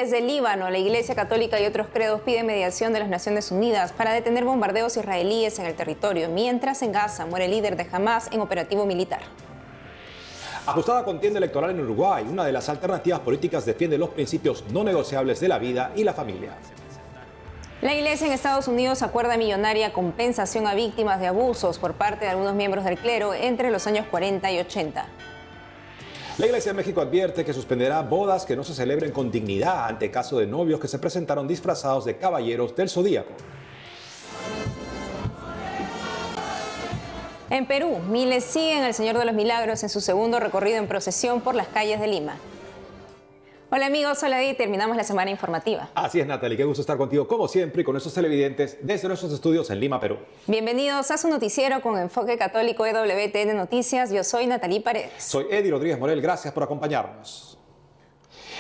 Desde el Líbano, la Iglesia Católica y otros credos piden mediación de las Naciones Unidas para detener bombardeos israelíes en el territorio, mientras en Gaza muere el líder de Hamas en operativo militar. Ajustada contienda electoral en Uruguay, una de las alternativas políticas defiende los principios no negociables de la vida y la familia. La Iglesia en Estados Unidos acuerda millonaria compensación a víctimas de abusos por parte de algunos miembros del clero entre los años 40 y 80. La Iglesia de México advierte que suspenderá bodas que no se celebren con dignidad ante caso de novios que se presentaron disfrazados de caballeros del Zodíaco. En Perú, miles siguen al Señor de los Milagros en su segundo recorrido en procesión por las calles de Lima. Hola amigos, hola y terminamos la semana informativa. Así es, Natalie, qué gusto estar contigo como siempre y con nuestros televidentes desde nuestros estudios en Lima, Perú. Bienvenidos a su noticiero con enfoque católico EWTN Noticias. Yo soy Natalie Paredes. Soy Eddie Rodríguez Morel, gracias por acompañarnos.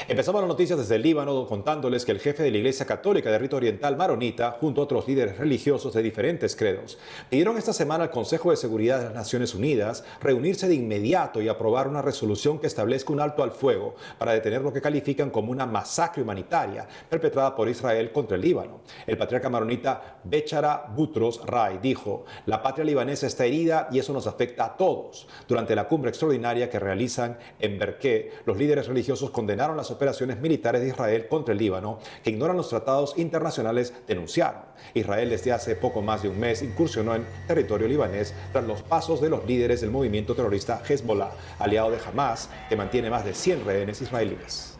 Empezamos las noticias desde el Líbano contándoles que el jefe de la Iglesia Católica de Rito Oriental Maronita, junto a otros líderes religiosos de diferentes credos, pidieron esta semana al Consejo de Seguridad de las Naciones Unidas reunirse de inmediato y aprobar una resolución que establezca un alto al fuego para detener lo que califican como una masacre humanitaria perpetrada por Israel contra el Líbano. El patriarca maronita Bechara Butros Ray dijo: "La patria libanesa está herida y eso nos afecta a todos". Durante la cumbre extraordinaria que realizan en Berqué, los líderes religiosos condenaron las operaciones militares de Israel contra el Líbano, que ignoran los tratados internacionales, denunciaron. Israel desde hace poco más de un mes incursionó en territorio libanés tras los pasos de los líderes del movimiento terrorista Hezbollah, aliado de Hamas, que mantiene más de 100 rehenes israelíes.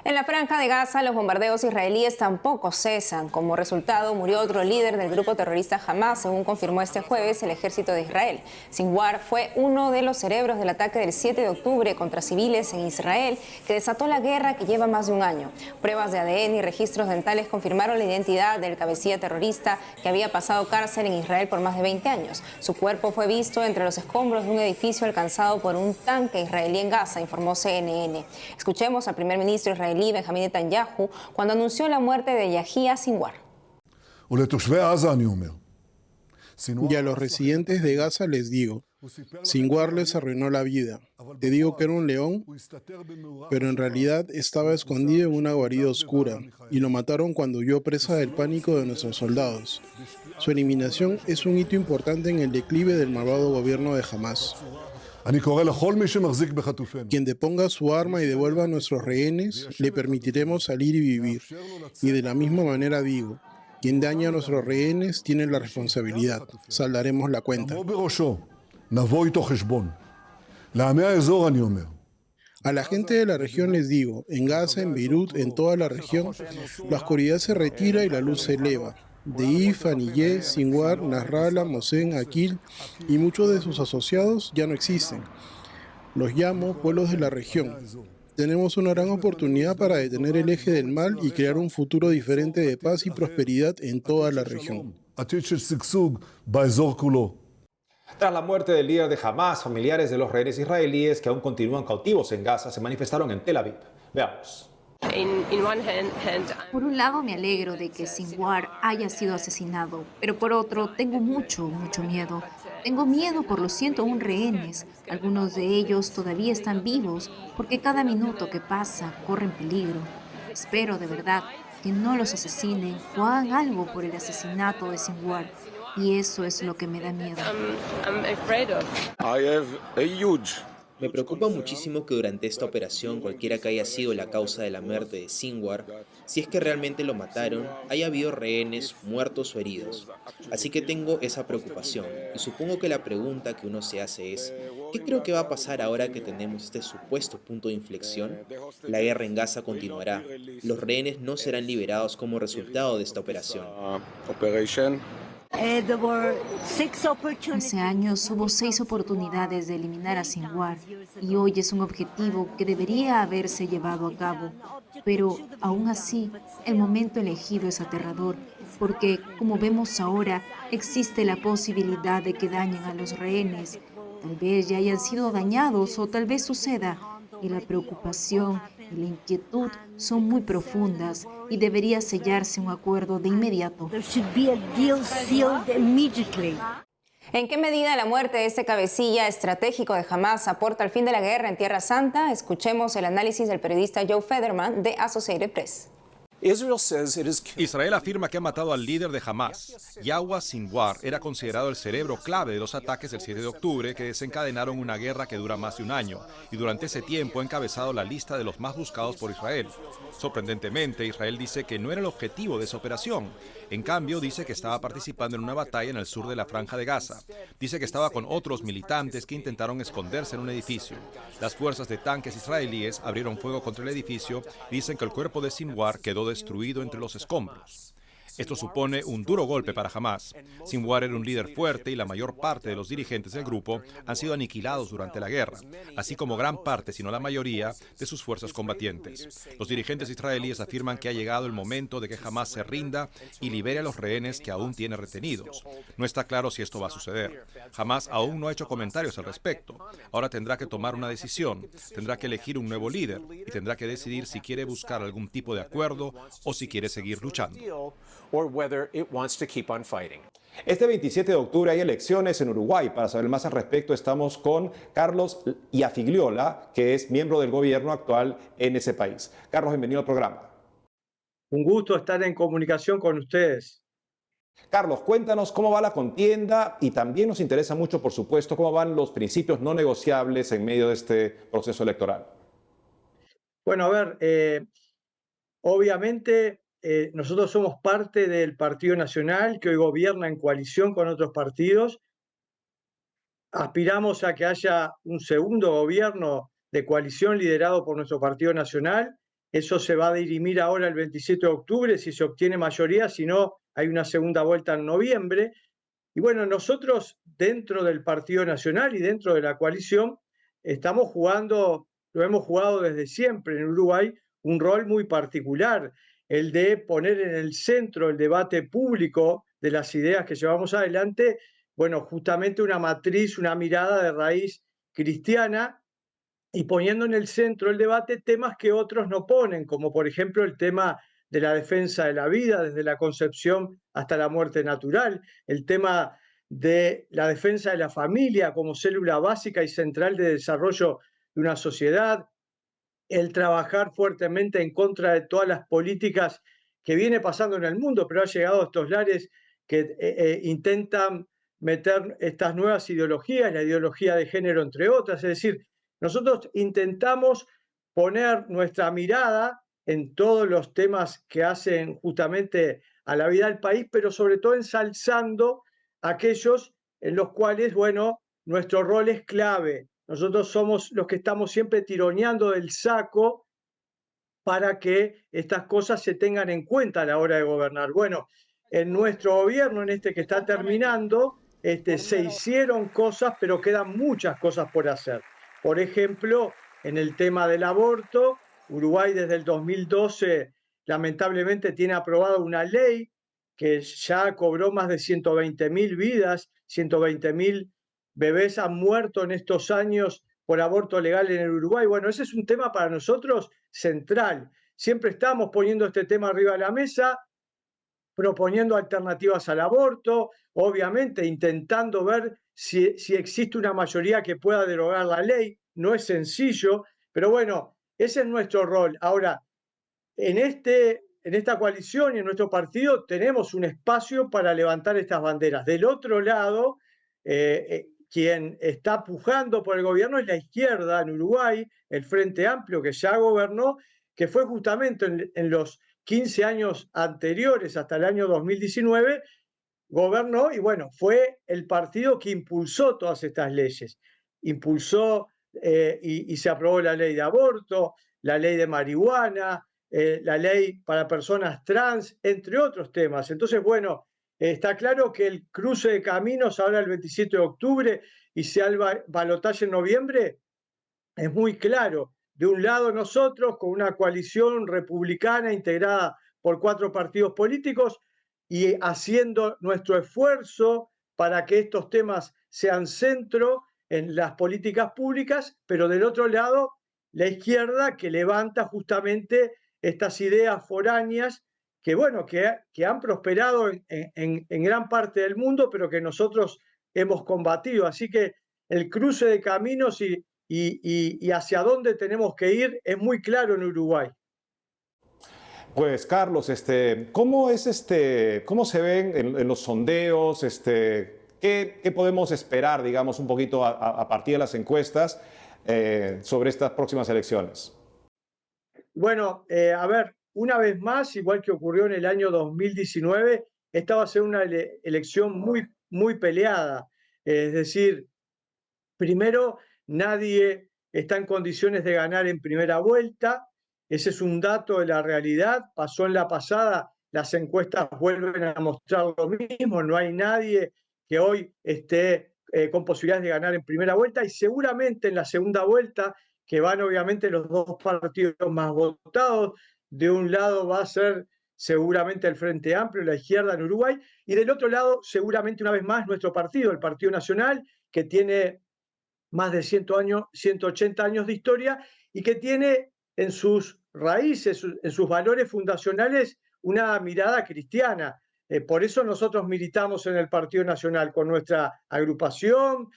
En la franja de Gaza, los bombardeos israelíes tampoco cesan. Como resultado, murió otro líder del grupo terrorista Hamas, según confirmó este jueves el ejército de Israel. Sinwar fue uno de los cerebros del ataque del 7 de octubre contra civiles en Israel, que desató la guerra que lleva más de un año. Pruebas de ADN y registros dentales confirmaron la identidad del cabecilla terrorista que había pasado cárcel en Israel por más de 20 años. Su cuerpo fue visto entre los escombros de un edificio alcanzado por un tanque israelí en Gaza, informó CNN. Escuchemos al primer ministro israelí Benjamín Netanyahu cuando anunció la muerte de Yahya Sinwar. Y a los residentes de Gaza les digo, Sinwar les arruinó la vida. Te digo que era un león, pero en realidad estaba escondido en una guarida oscura y lo mataron cuando huyó presa del pánico de nuestros soldados. Su eliminación es un hito importante en el declive del malvado gobierno de Hamas. Quien deponga su arma y devuelva a nuestros rehenes, le permitiremos salir y vivir. Y de la misma manera digo, quien daña a nuestros rehenes tiene la responsabilidad. Saldaremos la cuenta. A la gente de la región les digo, en Gaza, en Beirut, en toda la región, la oscuridad se retira y la luz se eleva. Deif, Aniyeh, Sinwar, Nasrallah, Mohsen, Akil y muchos de sus asociados ya no existen. Los llamo pueblos de la región. Tenemos una gran oportunidad para detener el eje del mal y crear un futuro diferente de paz y prosperidad en toda la región. Tras la muerte del líder de Hamas, familiares de los rehenes israelíes que aún continúan cautivos en Gaza se manifestaron en Tel Aviv. Veamos. Por un lado me alegro de que Sinwar haya sido asesinado, pero por otro tengo mucho miedo. Tengo miedo por los 101 rehenes. Algunos de ellos todavía están vivos porque cada minuto que pasa corren peligro. Espero de verdad que no los asesinen o hagan algo por el asesinato de Sinwar. Y eso es lo que me da miedo. Me preocupa muchísimo que durante esta operación, cualquiera que haya sido la causa de la muerte de Sinwar, si es que realmente lo mataron, haya habido rehenes muertos o heridos. Así que tengo esa preocupación, y supongo que la pregunta que uno se hace es, ¿qué creo que va a pasar ahora que tenemos este supuesto punto de inflexión? La guerra en Gaza continuará. Los rehenes no serán liberados como resultado de esta operación. Hace años hubo 6 oportunidades de eliminar a Sinwar y hoy es un objetivo que debería haberse llevado a cabo. Pero aún así, el momento elegido es aterrador porque, como vemos ahora, existe la posibilidad de que dañen a los rehenes. Tal vez ya hayan sido dañados o tal vez suceda. Y la preocupación y la inquietud son muy profundas y debería sellarse un acuerdo de inmediato. ¿En qué medida la muerte de este cabecilla estratégico de Hamas aporta al fin de la guerra en Tierra Santa? Escuchemos el análisis del periodista Joe Federman de Associated Press. Israel afirma que ha matado al líder de Hamás. Yahya Sinwar era considerado el cerebro clave de los ataques del 7 de octubre que desencadenaron una guerra que dura más de un año y durante ese tiempo ha encabezado la lista de los más buscados por Israel. Sorprendentemente, Israel dice que no era el objetivo de esa operación. En cambio, dice que estaba participando en una batalla en el sur de la Franja de Gaza. Dice que estaba con otros militantes que intentaron esconderse en un edificio. Las fuerzas de tanques israelíes abrieron fuego contra el edificio y dicen que el cuerpo de Sinwar quedó destruido entre los escombros. Esto supone un duro golpe para Hamás. Sinwar era un líder fuerte y la mayor parte de los dirigentes del grupo han sido aniquilados durante la guerra, así como gran parte, si no la mayoría, de sus fuerzas combatientes. Los dirigentes israelíes afirman que ha llegado el momento de que Hamás se rinda y libere a los rehenes que aún tiene retenidos. No está claro si esto va a suceder. Hamás aún no ha hecho comentarios al respecto. Ahora tendrá que tomar una decisión, tendrá que elegir un nuevo líder y tendrá que decidir si quiere buscar algún tipo de acuerdo o si quiere seguir luchando. Este 27 de octubre hay elecciones en Uruguay. Para saber más al respecto estamos con Carlos Iafigliola, que es miembro del gobierno actual en ese país. Carlos, bienvenido al programa. Un gusto estar en comunicación con ustedes. Carlos, cuéntanos cómo va la contienda y también nos interesa mucho, por supuesto, cómo van los principios no negociables en medio de este proceso electoral. Bueno, a ver, obviamente nosotros somos parte del Partido Nacional que hoy gobierna en coalición con otros partidos. Aspiramos a que haya un segundo gobierno de coalición liderado por nuestro Partido Nacional. Eso se va a dirimir ahora el 27 de octubre, si se obtiene mayoría, si no, hay una segunda vuelta en noviembre. Y bueno, nosotros dentro del Partido Nacional y dentro de la coalición estamos jugando, lo hemos jugado desde siempre en Uruguay, un rol muy particular, el de poner en el centro el debate público de las ideas que llevamos adelante, bueno, justamente una matriz, una mirada de raíz cristiana y poniendo en el centro el debate temas que otros no ponen, como por ejemplo el tema de la defensa de la vida, desde la concepción hasta la muerte natural, el tema de la defensa de la familia como célula básica y central de desarrollo de una sociedad, el trabajar fuertemente en contra de todas las políticas que viene pasando en el mundo, pero ha llegado a estos lares que intentan meter estas nuevas ideologías, la ideología de género, entre otras. Es decir, nosotros intentamos poner nuestra mirada en todos los temas que hacen justamente a la vida del país, pero sobre todo ensalzando aquellos en los cuales, bueno, nuestro rol es clave. Nosotros somos los que estamos siempre tironeando del saco para que estas cosas se tengan en cuenta a la hora de gobernar. Bueno, en nuestro gobierno, en este que está terminando, se hicieron cosas, pero quedan muchas cosas por hacer. Por ejemplo, en el tema del aborto, Uruguay desde el 2012 lamentablemente tiene aprobada una ley que ya cobró más de 120.000 vidas, 120.000 bebés han muerto en estos años por aborto legal en el Uruguay. Bueno, ese es un tema para nosotros central. Siempre estamos poniendo este tema arriba de la mesa, proponiendo alternativas al aborto, obviamente intentando ver si existe una mayoría que pueda derogar la ley. No es sencillo, pero bueno, ese es nuestro rol. Ahora, en esta coalición y en nuestro partido tenemos un espacio para levantar estas banderas. Del otro lado, quien está pujando por el gobierno es la izquierda en Uruguay, el Frente Amplio, que ya gobernó, que fue justamente en los 15 años anteriores, hasta el año 2019, gobernó y bueno, fue el partido que impulsó todas estas leyes. Impulsó y se aprobó la ley de aborto, la ley de marihuana, la ley para personas trans, entre otros temas. Entonces, bueno, está claro que el cruce de caminos ahora el 27 de octubre y sea el balotaje en noviembre es muy claro. De un lado nosotros con una coalición republicana integrada por 4 partidos políticos y haciendo nuestro esfuerzo para que estos temas sean centro en las políticas públicas, pero del otro lado la izquierda que levanta justamente estas ideas foráneas que, bueno, que han prosperado en gran parte del mundo, pero que nosotros hemos combatido. Así que el cruce de caminos y hacia dónde tenemos que ir es muy claro en Uruguay. Pues Carlos, ¿cómo se ven en los sondeos? ¿Qué podemos esperar, digamos, un poquito a partir de las encuestas sobre estas próximas elecciones? Bueno, a ver, una vez más, igual que ocurrió en el año 2019, esta va a ser una elección muy peleada. Es decir, primero, nadie está en condiciones de ganar en primera vuelta. Ese es un dato de la realidad. Pasó en la pasada, las encuestas vuelven a mostrar lo mismo. No hay nadie que hoy esté con posibilidades de ganar en primera vuelta y seguramente en la segunda vuelta, que van obviamente los dos partidos más votados. De un lado va a ser seguramente el Frente Amplio, la izquierda en Uruguay, y del otro lado seguramente una vez más nuestro partido, el Partido Nacional, que tiene más de 180 años de historia y que tiene en sus raíces, en sus valores fundacionales, una mirada cristiana. Por eso nosotros militamos en el Partido Nacional con nuestra agrupación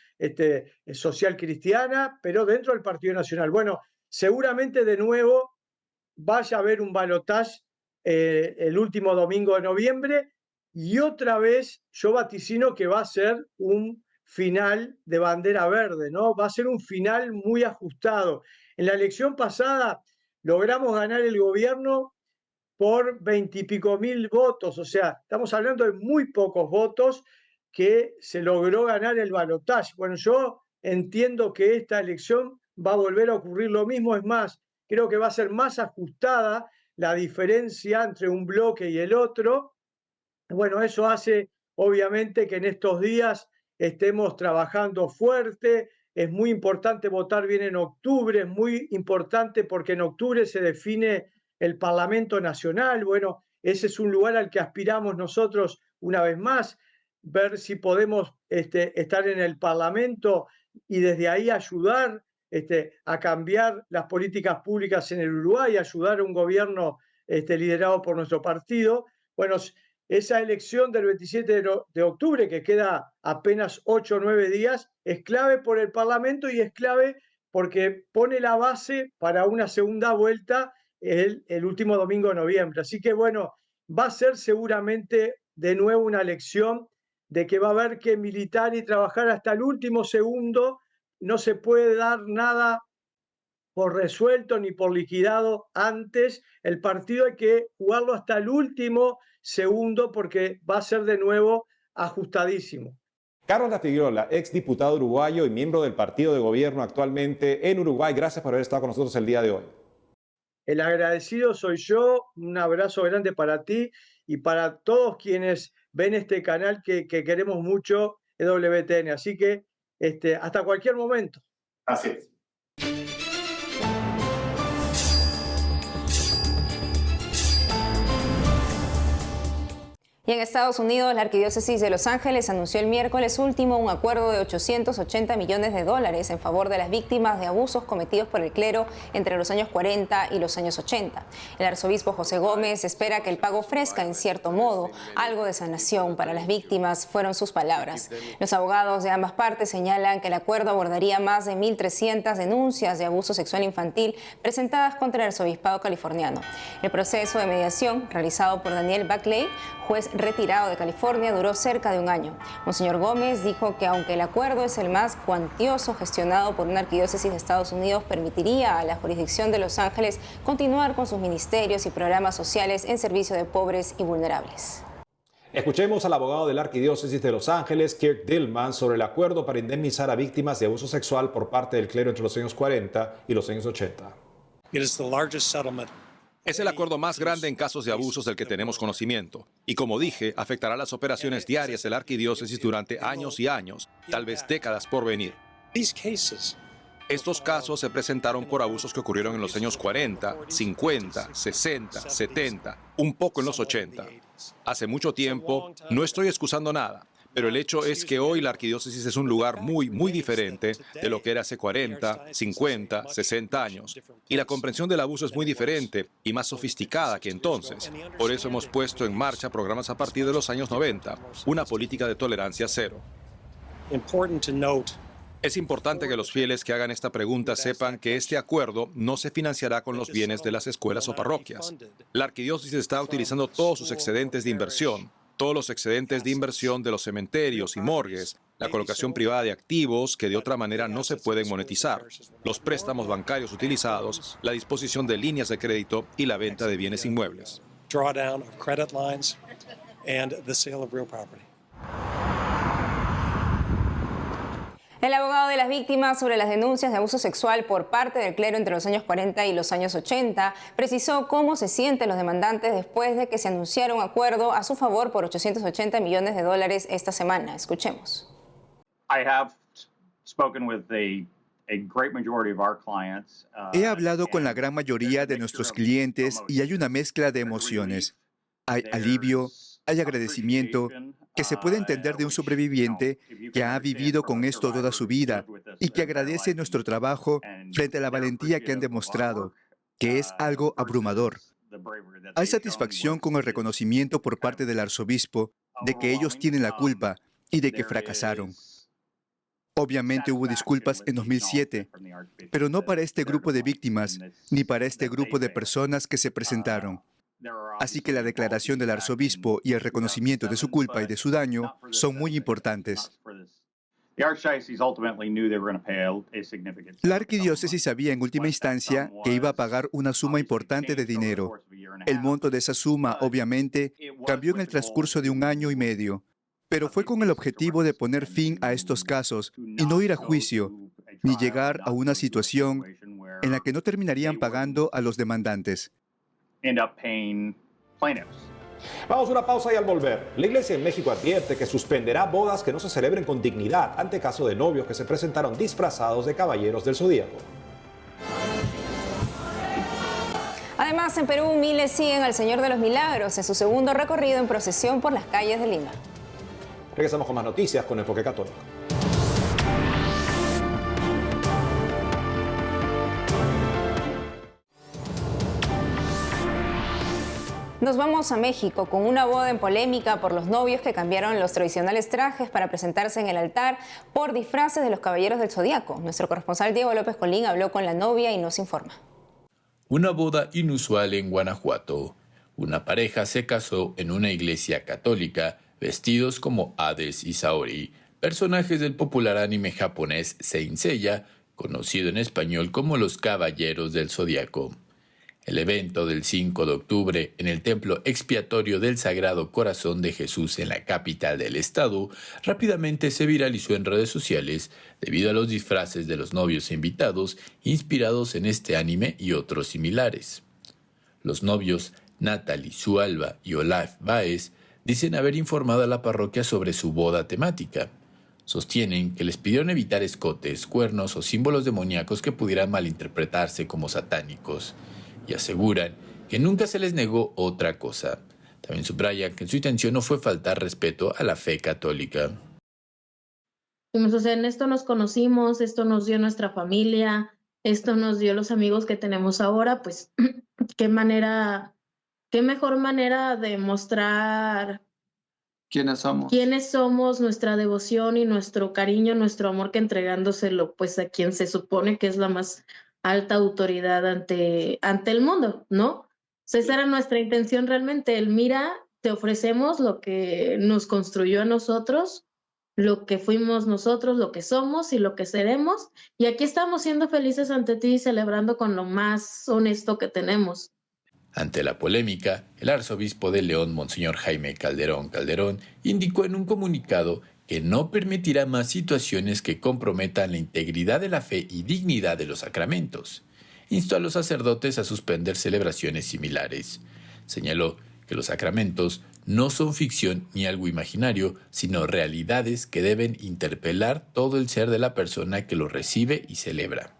social cristiana, pero dentro del Partido Nacional. Bueno, seguramente de nuevo vaya a haber un balotaje el último domingo de noviembre y otra vez yo vaticino que va a ser un final de bandera verde, ¿no? Va a ser un final muy ajustado. En la elección pasada logramos ganar el gobierno por 20 y pico mil votos, o sea, estamos hablando de muy pocos votos que se logró ganar el balotaje. Bueno, yo entiendo que esta elección va a volver a ocurrir lo mismo, es más, creo que va a ser más ajustada la diferencia entre un bloque y el otro. Bueno, eso hace obviamente que en estos días estemos trabajando fuerte. Es muy importante votar bien en octubre, es muy importante porque en octubre se define el Parlamento Nacional. Bueno, ese es un lugar al que aspiramos nosotros una vez más, ver si podemos estar en el Parlamento y desde ahí ayudar a cambiar las políticas públicas en el Uruguay, ayudar a un gobierno liderado por nuestro partido. Bueno, esa elección del 27 de octubre, que queda apenas 8 o 9 días, es clave por el Parlamento y es clave porque pone la base para una segunda vuelta el último domingo de noviembre. Así que bueno, va a ser seguramente de nuevo una elección de que va a haber que militar y trabajar hasta el último segundo. No se puede dar nada por resuelto ni por liquidado antes. El partido hay que jugarlo hasta el último segundo porque va a ser de nuevo ajustadísimo. Carlos La Figueroa, ex diputado uruguayo y miembro del partido de gobierno actualmente en Uruguay, gracias por haber estado con nosotros el día de hoy. El agradecido soy yo, un abrazo grande para ti y para todos quienes ven este canal que queremos mucho, EWTN. Así que hasta cualquier momento. Así es. Y en Estados Unidos, la Arquidiócesis de Los Ángeles anunció el miércoles último un acuerdo de $880 millones en favor de las víctimas de abusos cometidos por el clero entre los años 40 y los años 80. El arzobispo José Gómez espera que el pago ofrezca, en cierto modo, algo de sanación para las víctimas, fueron sus palabras. Los abogados de ambas partes señalan que el acuerdo abordaría más de 1.300 denuncias de abuso sexual infantil presentadas contra el arzobispado californiano. El proceso de mediación, realizado por Daniel Buckley, juez retirado de California, duró cerca de un año. Monseñor Gómez dijo que aunque el acuerdo es el más cuantioso gestionado por una arquidiócesis de Estados Unidos, permitiría a la jurisdicción de Los Ángeles continuar con sus ministerios y programas sociales en servicio de pobres y vulnerables. Escuchemos al abogado de la Arquidiócesis de Los Ángeles, Kirk Dillman, sobre el acuerdo para indemnizar a víctimas de abuso sexual por parte del clero entre los años 40 y los años 80. Es el acuerdo más grande en casos de abusos del que tenemos conocimiento. Y como dije, afectará las operaciones diarias de la arquidiócesis durante años y años, tal vez décadas por venir. Estos casos se presentaron por abusos que ocurrieron en los años 40, 50, 60, 70, un poco en los 80. Hace mucho tiempo, no estoy excusando nada, pero el hecho es que hoy la arquidiócesis es un lugar muy diferente de lo que era hace 40, 50, 60 años. Y la comprensión del abuso es muy diferente y más sofisticada que entonces. Por eso hemos puesto en marcha programas a partir de los años 90, una política de tolerancia cero. Es importante que los fieles que hagan esta pregunta sepan que este acuerdo no se financiará con los bienes de las escuelas o parroquias. La arquidiócesis está utilizando todos sus excedentes de inversión, todos los excedentes de inversión de los cementerios y morgues, la colocación privada de activos que de otra manera no se pueden monetizar, los préstamos bancarios utilizados, la disposición de líneas de crédito y la venta de bienes inmuebles. El abogado de las víctimas sobre las denuncias de abuso sexual por parte del clero entre los años 40 y los años 80 precisó cómo se sienten los demandantes después de que se anunciara un acuerdo a su favor por $880 millones esta semana. Escuchemos. He hablado con la gran mayoría de nuestros clientes y hay una mezcla de emociones. Hay alivio, hay agradecimiento, que se puede entender de un sobreviviente que ha vivido con esto toda su vida y que agradece nuestro trabajo frente a la valentía que han demostrado, que es algo abrumador. Hay satisfacción con el reconocimiento por parte del arzobispo de que ellos tienen la culpa y de que fracasaron. Obviamente hubo disculpas en 2007, pero no para este grupo de víctimas ni para este grupo de personas que se presentaron. Así que la declaración del arzobispo y el reconocimiento de su culpa y de su daño son muy importantes. La arquidiócesis sabía en última instancia que iba a pagar una suma importante de dinero. El monto de esa suma, obviamente, cambió en el transcurso de 1 año y medio, pero fue con el objetivo de poner fin a estos casos y no ir a juicio, ni llegar a una situación en la que no terminarían pagando a los demandantes. Vamos a una pausa y al volver, la Iglesia en México advierte que suspenderá bodas que no se celebren con dignidad ante caso de novios que se presentaron disfrazados de caballeros del Zodíaco. Además, en Perú, miles siguen al Señor de los Milagros en su segundo recorrido en procesión por las calles de Lima. Regresamos con más noticias con Enfoque Católico. Nos vamos a México con una boda en polémica por los novios que cambiaron los tradicionales trajes para presentarse en el altar por disfraces de los caballeros del Zodíaco. Nuestro corresponsal Diego López Colín habló con la novia y nos informa. Una boda inusual en Guanajuato. Una pareja se casó en una iglesia católica vestidos como Hades y Saori, personajes del popular anime japonés Saint Seiya, conocido en español como los Caballeros del Zodíaco. El evento del 5 de octubre en el Templo Expiatorio del Sagrado Corazón de Jesús en la capital del estado rápidamente se viralizó en redes sociales debido a los disfraces de los novios invitados inspirados en este anime y otros similares. Los novios Natalie Sualva y Olaf Baez dicen haber informado a la parroquia sobre su boda temática. Sostienen que les pidieron evitar escotes, cuernos o símbolos demoníacos que pudieran malinterpretarse como satánicos. Y aseguran que nunca se les negó otra cosa. También subrayan que su intención no fue faltar respeto a la fe católica. O sea, en esto nos conocimos, esto nos dio nuestra familia, esto nos dio los amigos que tenemos ahora, pues qué mejor manera de mostrar quiénes somos, nuestra devoción y nuestro cariño, nuestro amor, que entregándoselo pues a quien se supone que es la más alta autoridad ante el mundo, ¿no? O sea, esa era nuestra intención realmente. El mira, te ofrecemos lo que nos construyó a nosotros, lo que fuimos nosotros, lo que somos y lo que seremos, y aquí estamos siendo felices ante ti y celebrando con lo más honesto que tenemos. Ante la polémica, el arzobispo de León, Monseñor Jaime Calderón, indicó en un comunicado que no permitirá más situaciones que comprometan la integridad de la fe y dignidad de los sacramentos. Instó a los sacerdotes a suspender celebraciones similares. Señaló que los sacramentos no son ficción ni algo imaginario, sino realidades que deben interpelar todo el ser de la persona que los recibe y celebra.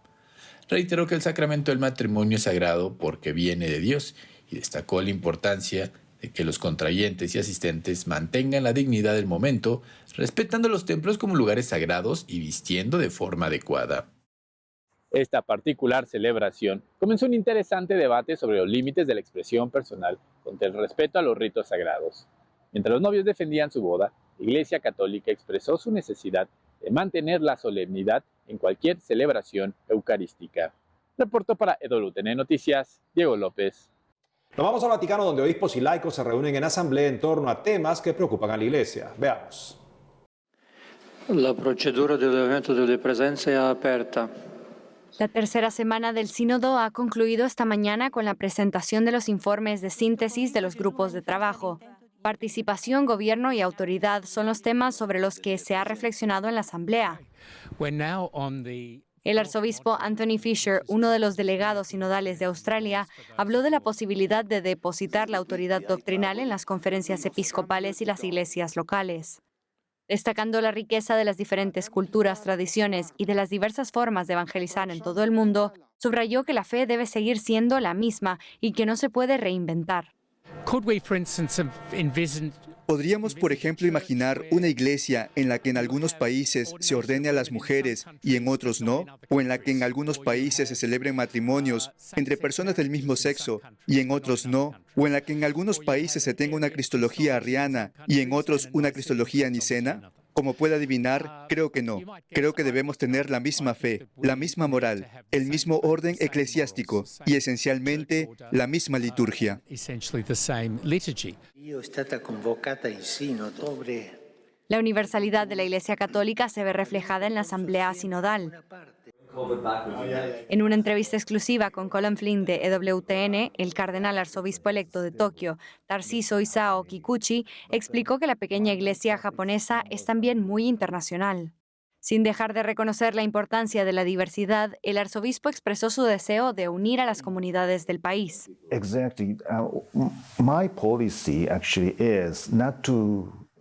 Reiteró que el sacramento del matrimonio es sagrado porque viene de Dios y destacó la importancia de que los contrayentes y asistentes mantengan la dignidad del momento, respetando los templos como lugares sagrados y vistiendo de forma adecuada. Esta particular celebración comenzó un interesante debate sobre los límites de la expresión personal contra el respeto a los ritos sagrados. Mientras los novios defendían su boda, la Iglesia Católica expresó su necesidad de mantener la solemnidad en cualquier celebración eucarística. Reportó para EWTN Noticias, Diego López. Nos vamos al Vaticano, donde obispos y laicos se reúnen en asamblea en torno a temas que preocupan a la Iglesia. Veamos. La procedura de aumento de presencia è aperta. La tercera semana del sínodo ha concluido esta mañana con la presentación de los informes de síntesis de los grupos de trabajo. Participación, gobierno y autoridad son los temas sobre los que se ha reflexionado en la asamblea. El arzobispo Anthony Fisher, uno de los delegados sinodales de Australia, habló de la posibilidad de depositar la autoridad doctrinal en las conferencias episcopales y las iglesias locales. Destacando la riqueza de las diferentes culturas, tradiciones y de las diversas formas de evangelizar en todo el mundo, subrayó que la fe debe seguir siendo la misma y que no se puede reinventar. Podríamos, por ejemplo, imaginar una iglesia en la que en algunos países se ordene a las mujeres y en otros no, o en la que en algunos países se celebren matrimonios entre personas del mismo sexo y en otros no, o en la que en algunos países se tenga una cristología arriana y en otros una cristología nicena. Como puede adivinar, creo que no. Creo que debemos tener la misma fe, la misma moral, el mismo orden eclesiástico y esencialmente la misma liturgia. La universalidad de la Iglesia Católica se ve reflejada en la Asamblea Sinodal. En una entrevista exclusiva con Colin Flynn de EWTN, el cardenal arzobispo electo de Tokio, Tarsiso Isao Kikuchi, explicó que la pequeña iglesia japonesa es también muy internacional. Sin dejar de reconocer la importancia de la diversidad, el arzobispo expresó su deseo de unir a las comunidades del país.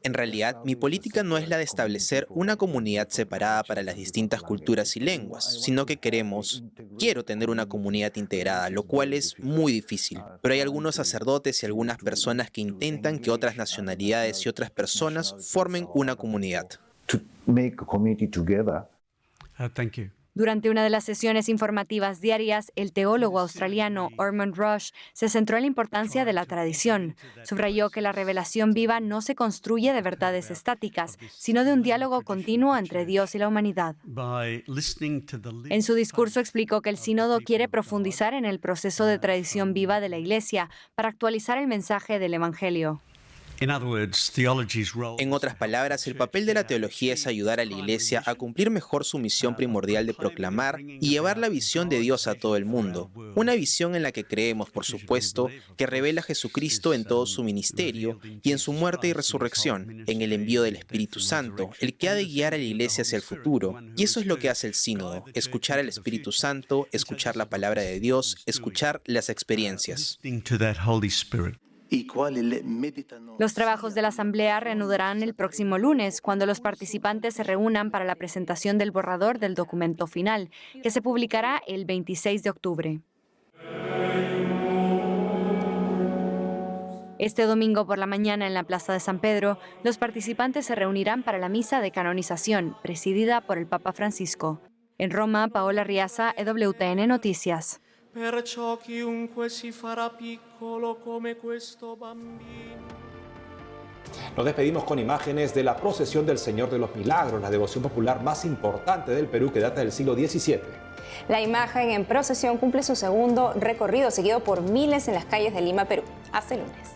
En realidad, mi política no es la de establecer una comunidad separada para las distintas culturas y lenguas, sino que quiero tener una comunidad integrada, lo cual es muy difícil. Pero hay algunos sacerdotes y algunas personas que intentan que otras nacionalidades y otras personas formen una comunidad. Durante una de las sesiones informativas diarias, el teólogo australiano Ormond Rush se centró en la importancia de la tradición. Subrayó que la revelación viva no se construye de verdades estáticas, sino de un diálogo continuo entre Dios y la humanidad. En su discurso explicó que el sínodo quiere profundizar en el proceso de tradición viva de la Iglesia para actualizar el mensaje del Evangelio. En otras palabras, el papel de la teología es ayudar a la Iglesia a cumplir mejor su misión primordial de proclamar y llevar la visión de Dios a todo el mundo. Una visión en la que creemos, por supuesto, que revela a Jesucristo en todo su ministerio y en su muerte y resurrección, en el envío del Espíritu Santo, el que ha de guiar a la Iglesia hacia el futuro. Y eso es lo que hace el sínodo, escuchar al Espíritu Santo, escuchar la palabra de Dios, escuchar las experiencias. Los trabajos de la Asamblea reanudarán el próximo lunes, cuando los participantes se reúnan para la presentación del borrador del documento final, que se publicará el 26 de octubre. Este domingo por la mañana en la Plaza de San Pedro, los participantes se reunirán para la misa de canonización, presidida por el Papa Francisco. En Roma, Paola Riaza, EWTN Noticias. Perciò chiunque si farà piccolo come questo bambino. Nos despedimos con imágenes de la procesión del Señor de los Milagros, la devoción popular más importante del Perú que data del siglo XVII. La imagen en procesión cumple su segundo recorrido, seguido por miles en las calles de Lima, Perú. Hasta el lunes.